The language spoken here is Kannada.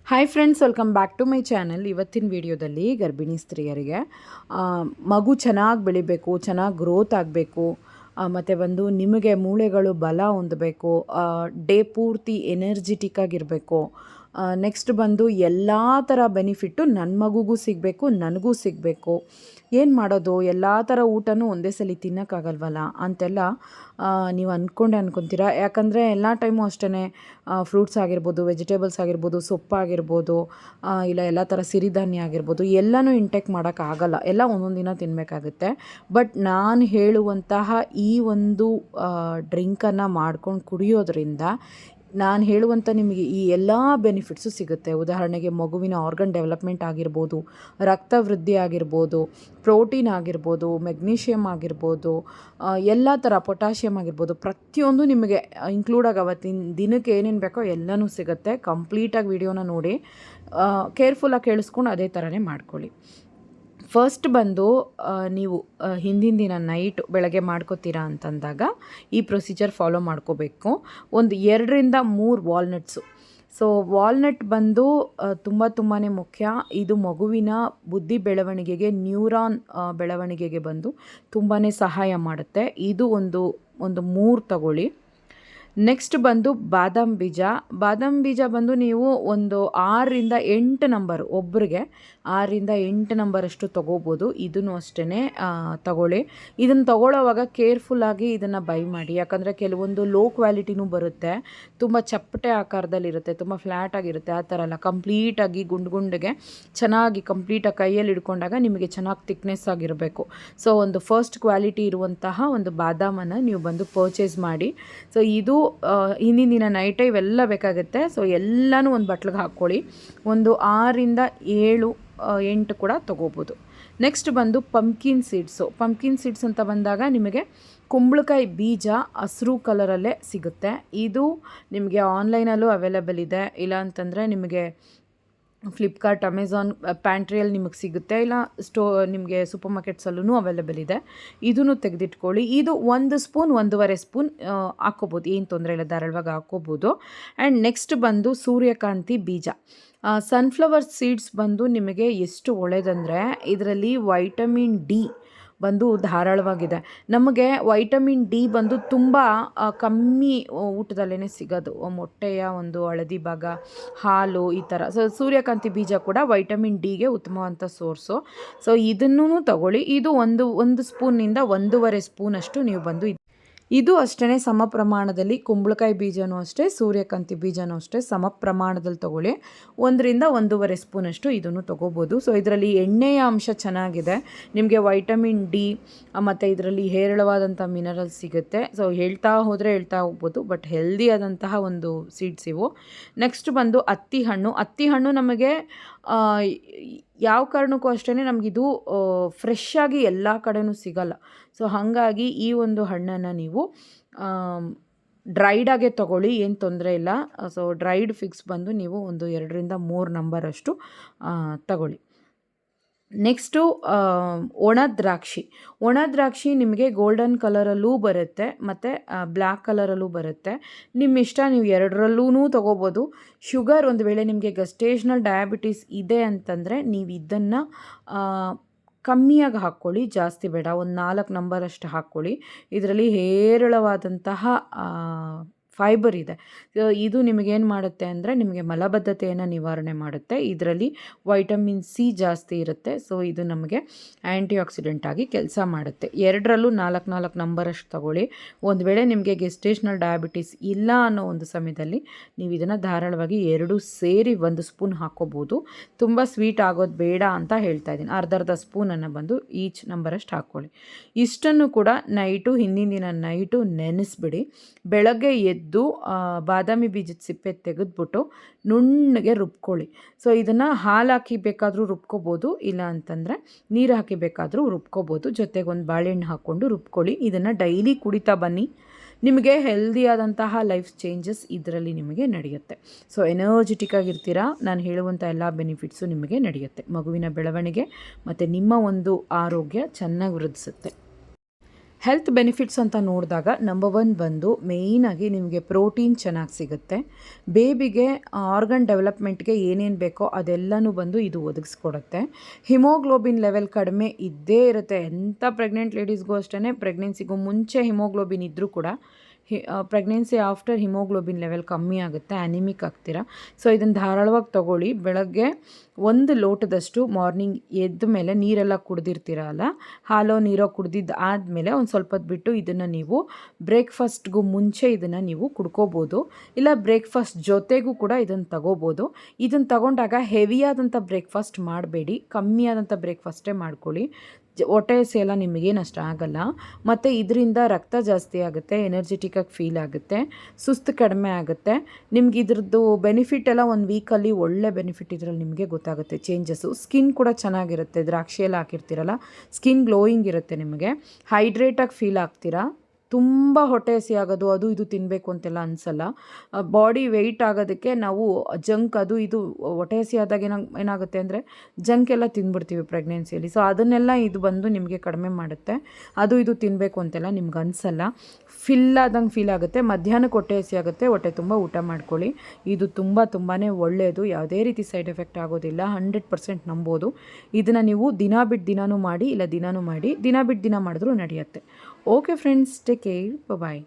Hi friends, welcome back to my channel. ಇವತ್ತಿನ ವಿಡಿಯೋದಲ್ಲಿ ಗರ್ಭಿಣಿ ಸ್ತ್ರೀಯರಿಗೆ ಮಗು ಚೆನ್ನಾಗಿ ಬೆಳಿಬೇಕು, ಚೆನ್ನಾಗಿ ಗ್ರೋತ್ ಆಗಬೇಕು, ಮತ್ತು ನಿಮಗೆ ಮೂಳೆಗಳು ಬಲ ಹೊಂದಬೇಕು, ಡೇ ಪೂರ್ತಿ ಎನರ್ಜಿಟಿಕ್ ಆಗಿರಬೇಕು. ನೆಕ್ಸ್ಟ್ ಎಲ್ಲ ಥರ ಬೆನಿಫಿಟ್ಟು ನನ್ನ ಮಗುಗೂ ಸಿಗಬೇಕು, ನನಗೂ ಸಿಗಬೇಕು. ಏನು ಮಾಡೋದು, ಎಲ್ಲ ಥರ ಊಟನೂ ಒಂದೇ ಸಲ ತಿನ್ನೋಕ್ಕಾಗಲ್ವಲ್ಲ ಅಂತೆಲ್ಲ ನೀವು ಅಂದ್ಕೊತೀರಾ. ಯಾಕಂದರೆ ಎಲ್ಲ ಟೈಮು ಅಷ್ಟೇ ಫ್ರೂಟ್ಸ್ ಆಗಿರ್ಬೋದು, ವೆಜಿಟೇಬಲ್ಸ್ ಆಗಿರ್ಬೋದು, ಸೊಪ್ಪಾಗಿರ್ಬೋದು, ಇಲ್ಲ ಎಲ್ಲ ಥರ ಸಿರಿಧಾನ್ಯ ಆಗಿರ್ಬೋದು, ಎಲ್ಲನೂ ಇಂಟೇಕ್ ಮಾಡೋಕ್ಕಾಗಲ್ಲ. ಎಲ್ಲ ಒಂದೊಂದು ದಿನ ತಿನ್ನಬೇಕಾಗುತ್ತೆ. ಬಟ್ ನಾನು ಹೇಳುವಂತಹ ಈ ಒಂದು ಡ್ರಿಂಕನ್ನು ಮಾಡ್ಕೊಂಡು ಕುಡಿಯೋದ್ರಿಂದ ನಾನು ಹೇಳುವಂಥ ನಿಮಗೆ ಈ ಎಲ್ಲ ಬೆನಿಫಿಟ್ಸು ಸಿಗುತ್ತೆ. ಉದಾಹರಣೆಗೆ ಮಗುವಿನ ಆರ್ಗನ್ ಡೆವಲಪ್ಮೆಂಟ್ ಆಗಿರ್ಬೋದು, ರಕ್ತ ವೃದ್ಧಿ ಆಗಿರ್ಬೋದು, ಪ್ರೋಟೀನ್ ಆಗಿರ್ಬೋದು, ಮೆಗ್ನೀಷಿಯಮ್ ಆಗಿರ್ಬೋದು, ಎಲ್ಲ ಥರ ಪೊಟ್ಯಾಷಿಯಮ್ ಆಗಿರ್ಬೋದು, ಪ್ರತಿಯೊಂದು ನಿಮಗೆ ಇನ್ಕ್ಲೂಡ್ ಅವತ್ತಿನ ದಿನಕ್ಕೆ ಏನೇನು ಬೇಕೋ ಎಲ್ಲನೂ ಸಿಗುತ್ತೆ. ಕಂಪ್ಲೀಟಾಗಿ ವಿಡಿಯೋನ ನೋಡಿ ಕೇರ್ಫುಲ್ಲಾಗಿ ಕೇಳಿಸ್ಕೊಂಡು ಅದೇ ಥರನೇ ಮಾಡ್ಕೊಳ್ಳಿ. ಫಸ್ಟ್ ನೀವು ಹಿಂದಿನ ದಿನ ನೈಟ್ ಬೆಳಗ್ಗೆ ಮಾಡ್ಕೋತೀರಾ ಅಂತಂದಾಗ ಈ ಪ್ರೊಸೀಜರ್ ಫಾಲೋ ಮಾಡ್ಕೋಬೇಕು. ಒಂದು 2 ರಿಂದ 3 ವಾಲ್ನಟ್ಸು. ಸೊ ವಾಲ್ನಟ್ ತುಂಬಾ ಮುಖ್ಯ. ಇದು ಮಗುವಿನ ಬುದ್ಧಿ ಬೆಳವಣಿಗೆಗೆ, ನ್ಯೂರಾನ್ ಬೆಳವಣಿಗೆಗೆ ತುಂಬಾ ಸಹಾಯ ಮಾಡುತ್ತೆ. ಇದು ಒಂದು 3 ತಗೊಳ್ಳಿ. ನೆಕ್ಸ್ಟ್ ಬಾದಾಮ್ ಬೀಜ. ಬಾದಾಮ್ ಬೀಜ ನೀವು ಒಂದು 6 ರಿಂದ 8 ನಂಬರ್, ಒಬ್ಬರಿಗೆ 6 ರಿಂದ 8 ನಂಬರಷ್ಟು ತೊಗೋಬೋದು. ಇದನ್ನು ಅಷ್ಟೇ ತಗೊಳ್ಳಿ. ಇದನ್ನು ತೊಗೊಳ್ಳೋವಾಗ ಕೇರ್ಫುಲ್ಲಾಗಿ ಇದನ್ನು ಬೈ ಮಾಡಿ. ಯಾಕಂದರೆ ಕೆಲವೊಂದು ಲೋ ಕ್ವಾಲಿಟಿನೂ ಬರುತ್ತೆ, ತುಂಬ ಚಪ್ಪಟೆ ಆಕಾರದಲ್ಲಿರುತ್ತೆ, ತುಂಬ ಫ್ಲ್ಯಾಟಾಗಿರುತ್ತೆ. ಆ ಥರ ಎಲ್ಲ ಕಂಪ್ಲೀಟಾಗಿ ಗುಂಡಿಗೆ ಚೆನ್ನಾಗಿ ಕಂಪ್ಲೀಟಾಗಿ ಕೈಯಲ್ಲಿ ಹಿಡ್ಕೊಂಡಾಗ ನಿಮಗೆ ಚೆನ್ನಾಗಿ ಥಿಕ್ನೆಸ್ ಆಗಿರಬೇಕು. ಸೊ ಒಂದು ಫಸ್ಟ್ ಕ್ವಾಲಿಟಿ ಇರುವಂತಹ ಒಂದು ಬಾದಾಮನ್ನು ನೀವು ಪರ್ಚೇಸ್ ಮಾಡಿ. ಸೊ ಇದು ಹಿಂದಿನ ದಿನ ನೈಟೇ ಇವೆಲ್ಲ ಬೇಕಾಗುತ್ತೆ. ಸೊ ಎಲ್ಲನೂ ಒಂದು ಬಟ್ಲಿಗೆ ಹಾಕ್ಕೊಳ್ಳಿ. ಒಂದು 6 ರಿಂದ 7, 8 ಕೂಡ ತೊಗೋಬೋದು. Next pumpkin seeds. Pumpkin seeds ಅಂತ ಬಂದಾಗ ನಿಮಗೆ ಕುಂಬಳಕಾಯಿ ಬೀಜ ಹಸಿರು ಕಲರಲ್ಲೇ ಸಿಗುತ್ತೆ. ಇದು ನಿಮಗೆ ಆನ್ಲೈನಲ್ಲೂ ಅವೈಲೇಬಲ್ ಇದೆ, ಇಲ್ಲ ಅಂತಂದರೆ ನಿಮಗೆ ಫ್ಲಿಪ್ಕಾರ್ಟ್, ಅಮೆಝಾನ್, ಪ್ಯಾಂಟ್ರಿಯಲ್ಲಿ ನಿಮಗೆ ಸಿಗುತ್ತೆ, ಇಲ್ಲ ನಿಮಗೆ ಸೂಪರ್ ಮಾರ್ಕೆಟ್ಸಲ್ಲೂ ಅವೈಲೇಬಲ್ ಇದೆ. ಇದನ್ನು ತೆಗೆದಿಟ್ಕೊಳ್ಳಿ. ಇದು 1 ಸ್ಪೂನ್ 1.5 ಸ್ಪೂನ್ ಹಾಕ್ಕೋಬೋದು, ಏನು ತೊಂದರೆ ಇಲ್ಲ, ಧಾರಾಳವಾಗಿ ಹಾಕ್ಕೋಬೋದು. ಆ್ಯಂಡ್ ನೆಕ್ಸ್ಟ್ ಸೂರ್ಯಕಾಂತಿ ಬೀಜ. ಸನ್ಫ್ಲವರ್ ಸೀಡ್ಸ್ ನಿಮಗೆ ಎಷ್ಟು ಒಳ್ಳೆಯದಂದರೆ ಇದರಲ್ಲಿ ವೈಟಮಿನ್ ಡಿ ಧಾರಾಳವಾಗಿದೆ. ನಮಗೆ ವೈಟಮಿನ್ ಡಿ ತುಂಬ ಕಮ್ಮಿ ಊಟದಲ್ಲೇ ಸಿಗೋದು. ಮೊಟ್ಟೆಯ ಒಂದು ಹಳದಿ ಭಾಗ, ಹಾಲು, ಈ ಥರ. ಸೊ ಸೂರ್ಯಕಾಂತಿ ಬೀಜ ಕೂಡ ವೈಟಮಿನ್ ಡಿಗೆ ಉತ್ತಮವಾದಂಥ ಸೋರ್ಸು. ಸೊ ಇದನ್ನೂ ತಗೊಳ್ಳಿ. ಇದು ಒಂದು ಸ್ಪೂನಿಂದ 1.5 ಸ್ಪೂನಷ್ಟು ನೀವು ಇದು ಅಷ್ಟೇ ಸಮ ಪ್ರಮಾಣದಲ್ಲಿ. ಕುಂಬಳಕಾಯಿ ಬೀಜನೂ ಅಷ್ಟೇ, ಸೂರ್ಯಕಾಂತಿ ಬೀಜನೂ ಅಷ್ಟೇ ಸಮ ಪ್ರಮಾಣದಲ್ಲಿ ತೊಗೊಳ್ಳಿ. 1 ರಿಂದ 1.5 ಸ್ಪೂನಷ್ಟು ಇದನ್ನು ತೊಗೋಬೋದು. ಸೊ ಇದರಲ್ಲಿ ಎಣ್ಣೆಯ ಅಂಶ ಚೆನ್ನಾಗಿದೆ, ನಿಮಗೆ ವೈಟಮಿನ್ ಡಿ ಮತ್ತು ಇದರಲ್ಲಿ ಹೇರಳವಾದಂಥ ಮಿನರಲ್ಸ್ ಸಿಗುತ್ತೆ. ಸೊ ಹೇಳ್ತಾ ಹೋಗ್ಬೋದು, ಬಟ್ ಹೆಲ್ದಿ ಆದಂತಹ ಒಂದು ಸೀಡ್ಸ್ ಇವು. ನೆಕ್ಸ್ಟ್ ಹತ್ತಿ ಹಣ್ಣು. ಹತ್ತಿ ಹಣ್ಣು ನಮಗೆ ಯಾವ ಕಾರಣಕ್ಕೂ ಅಷ್ಟೇ ನಮಗಿದು ಫ್ರೆಶ್ ಆಗಿ ಎಲ್ಲ ಕಡೆನೂ ಸಿಗಲ್ಲ. ಸೊ ಹಾಗಾಗಿ ಈ ಒಂದು ಹಣ್ಣನ್ನು ನೀವು ಡ್ರೈಡಾಗೆ ತೊಗೊಳ್ಳಿ, ಏನು ತೊಂದರೆ ಇಲ್ಲ. ಸೊ ಡ್ರೈಡ್ ಫಿಕ್ಸ್ ನೀವು ಒಂದು 2 ರಿಂದ 3 ನಂಬರಷ್ಟು ತಗೊಳ್ಳಿ. ನೆಕ್ಸ್ಟು ಒಣ ದ್ರಾಕ್ಷಿ. ಒಣ ದ್ರಾಕ್ಷಿ ನಿಮಗೆ ಗೋಲ್ಡನ್ ಕಲರಲ್ಲೂ ಬರುತ್ತೆ ಮತ್ತು ಬ್ಲ್ಯಾಕ್ ಕಲರಲ್ಲೂ ಬರುತ್ತೆ. ನಿಮ್ಮ ಇಷ್ಟ, ನೀವು 2ರಲ್ಲೂ ತೊಗೋಬೋದು. ಶುಗರ್, ಒಂದು ವೇಳೆ ನಿಮಗೆ ಗಸ್ಟೇಷನಲ್ ಡಯಾಬಿಟೀಸ್ ಇದೆ ಅಂತಂದರೆ ನೀವು ಇದನ್ನು ಕಮ್ಮಿಯಾಗಿ ಹಾಕ್ಕೊಳ್ಳಿ, ಜಾಸ್ತಿ ಬೇಡ. ಒಂದು 4 ನಂಬರಷ್ಟು ಹಾಕ್ಕೊಳ್ಳಿ. ಇದರಲ್ಲಿ ಹೇರಳವಾದಂತಹ ಫೈಬರ್ ಇದೆ. ಇದು ನಿಮಗೇನು ಮಾಡುತ್ತೆ ಅಂದರೆ ನಿಮಗೆ ಮಲಬದ್ಧತೆಯನ್ನು ನಿವಾರಣೆ ಮಾಡುತ್ತೆ. ಇದರಲ್ಲಿ ವೈಟಮಿನ್ ಸಿ ಜಾಸ್ತಿ ಇರುತ್ತೆ. ಸೊ ಇದು ನಮಗೆ ಆ್ಯಂಟಿ ಆಕ್ಸಿಡೆಂಟ್ ಆಗಿ ಕೆಲಸ ಮಾಡುತ್ತೆ. 2ರಲ್ಲೂ 4 ನಂಬರಷ್ಟು ತಗೊಳ್ಳಿ. ಒಂದು ವೇಳೆ ನಿಮಗೆ ಗೆಸ್ಟೇಷನಲ್ ಡಯಾಬಿಟೀಸ್ ಇಲ್ಲ ಅನ್ನೋ ಒಂದು ಸಮಯದಲ್ಲಿ ನೀವು ಇದನ್ನು ಧಾರಾಳವಾಗಿ 2 ಸೇರಿ 1 ಸ್ಪೂನ್ ಹಾಕ್ಕೋಬೋದು. ತುಂಬ ಸ್ವೀಟ್ ಆಗೋದು ಬೇಡ ಅಂತ ಹೇಳ್ತಾ ಇದ್ದೀನಿ. ಅರ್ಧ ಸ್ಪೂನನ್ನು ಈಚ್ ನಂಬರಷ್ಟು ಹಾಕ್ಕೊಳ್ಳಿ. ಇಷ್ಟನ್ನು ಕೂಡ ಹಿಂದಿನ ದಿನ ನೈಟು ನೆನೆಸ್ಬಿಡಿ. ಬೆಳಗ್ಗೆ ಎದ್ದು ಬಾದಾಮಿ ಬೀಜದ ಸಿಪ್ಪೆ ತೆಗೆದ್ಬಿಟ್ಟು ನುಣ್ಣಗೆ ರುಬ್ಕೊಳ್ಳಿ. ಸೊ ಇದನ್ನು ಹಾಲು ಹಾಕಿ ಬೇಕಾದರೂ ರುಬ್ಕೋಬೋದು, ಇಲ್ಲ ಅಂತಂದರೆ ನೀರು ಹಾಕಿ ಬೇಕಾದರೂ ರುಬ್ಕೋಬೋದು. ಜೊತೆಗೆ ಒಂದು ಬಾಳೆಹಣ್ಣು ಹಾಕ್ಕೊಂಡು ರುಬ್ಕೊಳ್ಳಿ. ಇದನ್ನು ಡೈಲಿ ಕುಡಿತಾ ಬನ್ನಿ. ನಿಮಗೆ ಹೆಲ್ದಿಯಾದಂತಹ ಲೈಫ್ ಚೇಂಜಸ್ ಇದರಲ್ಲಿ ನಿಮಗೆ ನಡೆಯುತ್ತೆ. ಸೊ ಎನರ್ಜಿಟಿಕ್ ಆಗಿರ್ತೀರಾ. ನಾನು ಹೇಳುವಂಥ ಎಲ್ಲ ಬೆನಿಫಿಟ್ಸು ನಿಮಗೆ ನಡೆಯುತ್ತೆ. ಮಗುವಿನ ಬೆಳವಣಿಗೆ ಮತ್ತು ನಿಮ್ಮ ಒಂದು ಆರೋಗ್ಯ ಚೆನ್ನಾಗಿ ವೃದ್ಧಿಸುತ್ತೆ. ಹೆಲ್ತ್ ಬೆನಿಫಿಟ್ಸ್ ಅಂತ ನೋಡಿದಾಗ ನಂಬರ್ 1 ಬಂದು ಮೇಯ್ನಾಗಿ ನಿಮಗೆ ಪ್ರೋಟೀನ್ ಚೆನ್ನಾಗಿ ಸಿಗುತ್ತೆ. ಬೇಬಿಗೆ ಆರ್ಗನ್ ಡೆವಲಪ್ಮೆಂಟ್ಗೆ ಏನೇನು ಬೇಕೋ ಅದೆಲ್ಲನೂ ಬಂದು ಇದು ಒದಗಿಸ್ಕೊಡುತ್ತೆ. ಹಿಮೋಗ್ಲೋಬಿನ್ ಲೆವೆಲ್ ಕಡಿಮೆ ಇದ್ದೇ ಇರುತ್ತೆ. ಎಂಥ ಪ್ರೆಗ್ನೆಂಟ್ ಲೇಡೀಸ್ಗೂ ಅಷ್ಟೇ, ಪ್ರೆಗ್ನೆನ್ಸಿಗೂ ಮುಂಚೆ ಹಿಮೋಗ್ಲೋಬಿನ್ ಇದ್ದರೂ ಕೂಡ ಪ್ರೆಗ್ನೆನ್ಸಿ ಆಫ್ಟರ್ ಹಿಮೋಗ್ಲೋಬಿನ್ ಲೆವೆಲ್ ಕಮ್ಮಿ ಆಗುತ್ತೆ, ಅನಿಮಿಕ್ ಆಗ್ತೀರಾ. ಸೊ ಇದನ್ನು ಧಾರಾಳವಾಗಿ ತೊಗೊಳ್ಳಿ. ಬೆಳಗ್ಗೆ 1 ಲೋಟದಷ್ಟು ಮಾರ್ನಿಂಗ್ ಎದ್ದ ಮೇಲೆ ನೀರೆಲ್ಲ ಕುಡ್ದಿರ್ತೀರಲ್ಲ, ಹಾಲೋ ನೀರೋ ಕುಡ್ದಿದ್ದು ಆದಮೇಲೆ ಒಂದು ಸ್ವಲ್ಪ ಹೊತ್ತು ಬಿಟ್ಟು ಇದನ್ನು ನೀವು ಬ್ರೇಕ್ಫಾಸ್ಟ್ಗೂ ಮುಂಚೆ ಇದನ್ನು ನೀವು ಕುಡ್ಕೋಬೋದು. ಇಲ್ಲ ಬ್ರೇಕ್ಫಾಸ್ಟ್ ಜೊತೆಗೂ ಕೂಡ ಇದನ್ನು ತಗೋಬೋದು. ಇದನ್ನು ತಗೊಂಡಾಗ ಹೆವಿಯಾದಂಥ ಬ್ರೇಕ್ಫಾಸ್ಟ್ ಮಾಡಬೇಡಿ, ಕಮ್ಮಿಯಾದಂಥ ಬ್ರೇಕ್ಫಾಸ್ಟೇ ಮಾಡ್ಕೊಳ್ಳಿ. ಹೊಟ್ಟೆ ಹಸಿಯೆಲ್ಲ ನಿಮಗೇನು ಅಷ್ಟು ಆಗಲ್ಲ. ಮತ್ತು ಇದರಿಂದ ರಕ್ತ ಜಾಸ್ತಿ ಆಗುತ್ತೆ, ಎನರ್ಜೆಟಿಕ್ಕಾಗಿ ಫೀಲ್ ಆಗುತ್ತೆ, ಸುಸ್ತು ಕಡಿಮೆ ಆಗುತ್ತೆ. ನಿಮ್ಗೆ ಇದ್ರದ್ದು ಬೆನಿಫಿಟ್ ಎಲ್ಲ 1 ವೀಕಲ್ಲಿ ಒಳ್ಳೆ ಬೆನಿಫಿಟ್ ಇದರಲ್ಲಿ ನಿಮಗೆ ಗೊತ್ತಾಗುತ್ತೆ. ಚೇಂಜಸ್ಸು, ಸ್ಕಿನ್ ಕೂಡ ಚೆನ್ನಾಗಿರುತ್ತೆ. ದ್ರಾಕ್ಷಿ ಎಲ್ಲ ಹಾಕಿರ್ತೀರಲ್ಲ, ಸ್ಕಿನ್ ಗ್ಲೋಯಿಂಗ್ ಇರುತ್ತೆ, ನಿಮಗೆ ಹೈಡ್ರೇಟಾಗಿ ಫೀಲ್ ಆಗ್ತೀರಾ. ತುಂಬ ಹೊಟ್ಟೆ ಹಸಿ ಆಗೋದು, ಅದು ಇದು ತಿನ್ನಬೇಕು ಅಂತೆಲ್ಲ ಅನಿಸಲ್ಲ. ಬಾಡಿ ವೆಯ್ಟ್ ಆಗೋದಕ್ಕೆ ನಾವು ಜಂಕ್ ಅದು ಇದು ಹೊಟ್ಟೆ ಹಸಿ ಆದಾಗ ಏನಾಗುತ್ತೆ ಅಂದರೆ ಜಂಕ್ ಎಲ್ಲ ತಿಂದ್ಬಿಡ್ತೀವಿ ಪ್ರೆಗ್ನೆನ್ಸಿಯಲ್ಲಿ. ಸೊ ಅದನ್ನೆಲ್ಲ ಇದು ಬಂದು ನಿಮಗೆ ಕಡಿಮೆ ಮಾಡುತ್ತೆ. ಅದು ಇದು ತಿನ್ನಬೇಕು ಅಂತೆಲ್ಲ ನಿಮ್ಗೆ ಅನಿಸಲ್ಲ. ಆದಂಗೆ ಫೀಲ್ ಆಗುತ್ತೆ. ಮಧ್ಯಾಹ್ನಕ್ಕೆ ಹೊಟ್ಟೆ ಹಸಿ ಆಗುತ್ತೆ, ಹೊಟ್ಟೆ ತುಂಬ ಊಟ ಮಾಡ್ಕೊಳ್ಳಿ. ಇದು ತುಂಬಾ ಒಳ್ಳೆಯದು. ಯಾವುದೇ ರೀತಿ ಸೈಡ್ ಎಫೆಕ್ಟ್ ಆಗೋದಿಲ್ಲ. 100% ನಂಬೋದು. ಇದನ್ನು ನೀವು ದಿನ ಬಿಟ್ಟು ದಿನಾನೂ ಮಾಡಿ, ಇಲ್ಲ ದಿನಾನೂ ಮಾಡಿ, ದಿನ ಬಿಟ್ಟು ದಿನ ಮಾಡಿದ್ರೂ ನಡೆಯುತ್ತೆ. ಓಕೆ ಫ್ರೆಂಡ್ಸ್, ಟೇಕ್ ಕೇರ್, ಬಾಯ್.